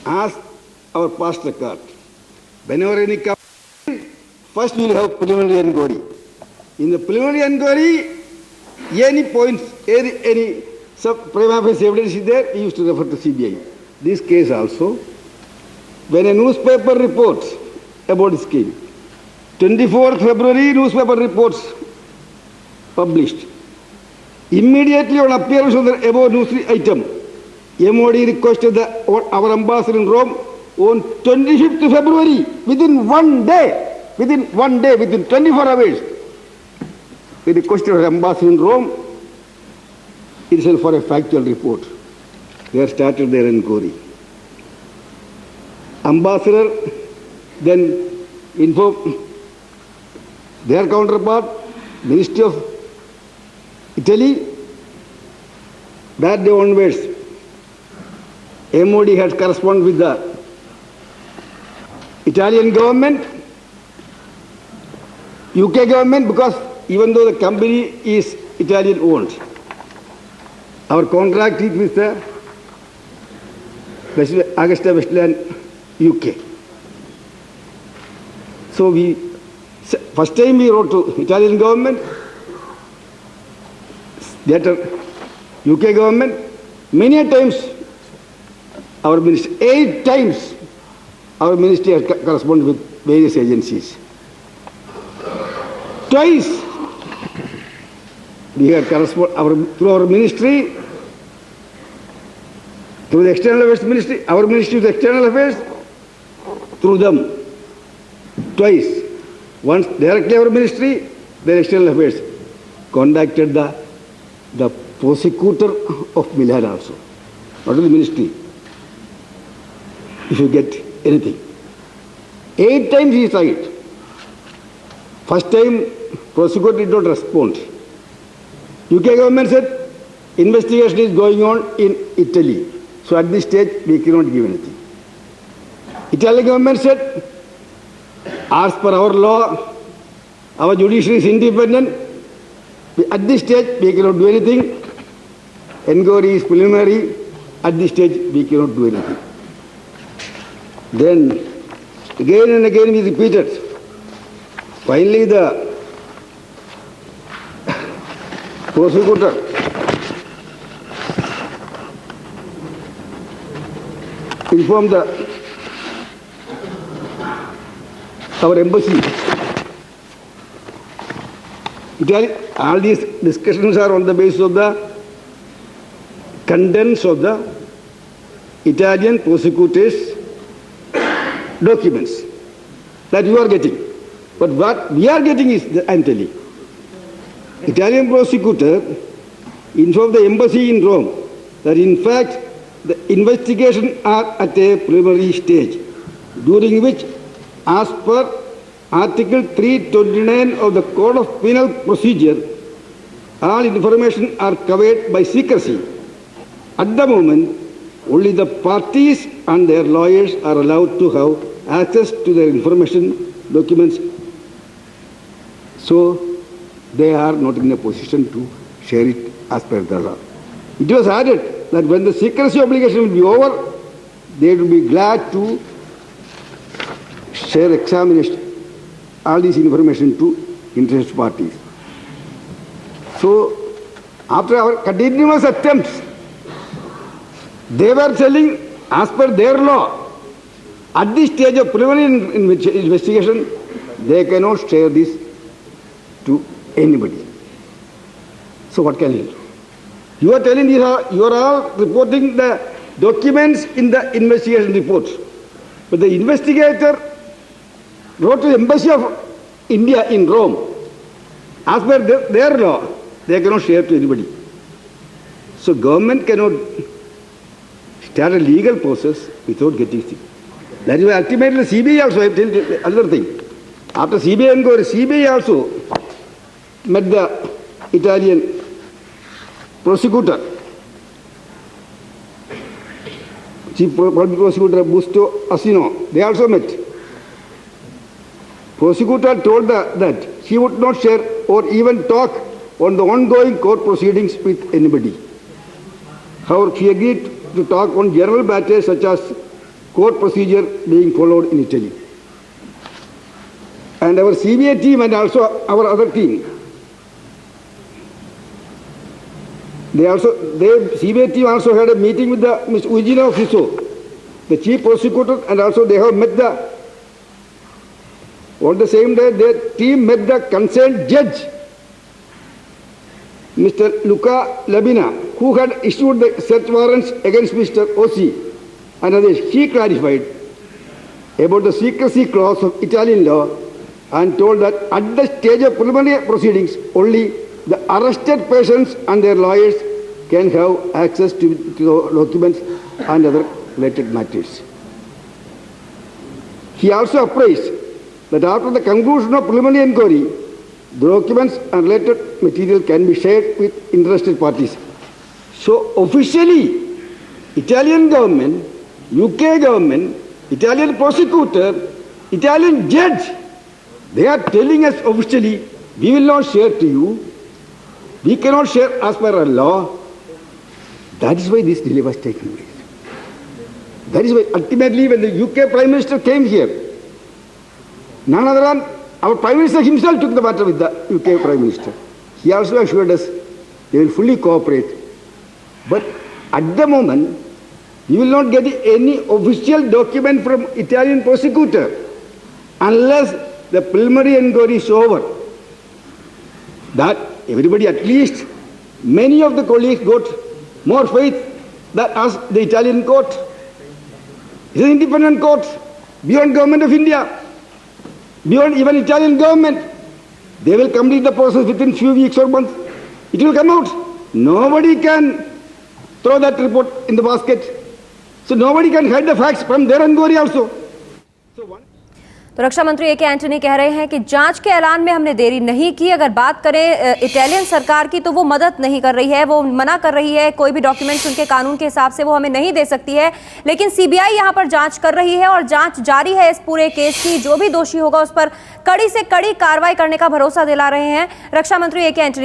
as our past record. Whenever any company, first we will have preliminary inquiry. In the preliminary inquiry, any points, any prima facie evidence is there, he used to refer to CBI. This case also, when a newspaper reports about the scheme, 24th February newspaper reports published. Immediately on appearance of the above news item, MOD requested our ambassador in Rome on 25th February, within 24 hours. We requested our ambassador in Rome itself for a factual report. They started their inquiry. Ambassador then informed their counterpart, Ministry of Italy, that day onwards, MOD had corresponded with the Italian government, UK government, because even though the company is Italian owned, our contract is with the Augusta Westland UK. So first time we wrote to Italian government, later UK government, many times our ministry, 8 times our ministry has corresponded with various agencies. Twice we have corresponded through our ministry, through the External Affairs Ministry, our Ministry of the External Affairs, through them. Twice. Once directly our ministry, the External Affairs contacted the prosecutor of Milan also, not only ministry. If you get anything. 8 times he tried. First time, prosecutor did not respond. UK government said, investigation is going on in Italy. So at this stage, we cannot give anything. Italian government said, as per our law, our judiciary is independent. At this stage, we cannot do anything. Inquiry is preliminary. At this stage, we cannot do anything. Then, again and again we repeated. Finally, the prosecutor informed our embassy. All these discussions are on the basis of the contents of the Italian prosecutor's documents that you are getting. But what we are getting is, I am telling, Italian prosecutor informed the embassy in Rome that in fact the investigation are at a preliminary stage, during which, as per Article 329 of the Code of Penal Procedure, all information are covered by secrecy. At the moment, only the parties and their lawyers are allowed to have access to their information documents. So they are not in a position to share it as per the law. It was added that when the secrecy obligation will be over, they will be glad to share examination, all this information to interested parties. So after our continuous attempts, they were telling, as per their law, at this stage of preliminary investigation, they cannot share this to anybody. So what can you do? You are telling you are all reporting the documents in the investigation report. But the investigator wrote to the Embassy of India in Rome. As per their law, they cannot share to anybody. So government cannot start a legal process without getting sick. That is why ultimately CBI also, I tell you another thing. After CBI inquiry, CBI also met the Italian prosecutor, Chief Public Prosecutor Busto Asino. They also met. Prosecutor told that she would not share or even talk on the ongoing court proceedings with anybody. However, she agreed to talk on general matters such as court procedure being followed in Italy. And our CBI team and also our other team, CBI team also had a meeting with the Mr. Ugino Fiso, the chief prosecutor, and also they have met on the same day, their team met the concerned judge, Mr. Luca Labina, who had issued the search warrants against Mr. Ossi and others. He clarified about the secrecy clause of Italian law and told that at the stage of preliminary proceedings, only the arrested persons and their lawyers can have access to documents and other related matters. He also apprised that after the conclusion of preliminary inquiry, documents and related material can be shared with interested parties. So officially, Italian government, UK government, Italian prosecutor, Italian judge, they are telling us officially, we will not share to you, we cannot share as per our law. That is why this delay was taking place. That is why ultimately when the UK Prime Minister came here, none other than our Prime Minister himself took the matter with the UK Prime Minister. He also assured us they will fully cooperate. But at the moment, we will not get any official document from Italian prosecutor unless the preliminary inquiry is over. That everybody, at least many of the colleagues, got more faith than as the Italian court. It is an independent court beyond government of India, beyond even Italian government. They will complete the process within few weeks or months. It will come out. Nobody can throw that report in the basket. So nobody can hide the facts from their inquiry also. तो रक्षा मंत्री AK Antony कह रहे हैं कि जांच के ऐलान में हमने देरी नहीं की। अगर बात करें इटालियन सरकार की तो वो मदद नहीं कर रही है, वो मना कर रही है, कोई भी डॉक्यूमेंट्स उनके कानून के हिसाब से वो हमें नहीं दे सकती है। लेकिन CBI यहां पर जांच कर रही है और जांच जारी है इस पूरे केस की। जो भी दोषी होगा उस पर कड़ी से कड़ी कार्रवाई करने का भरोसा दिला रहे हैं रक्षा मंत्री AK एंटनी।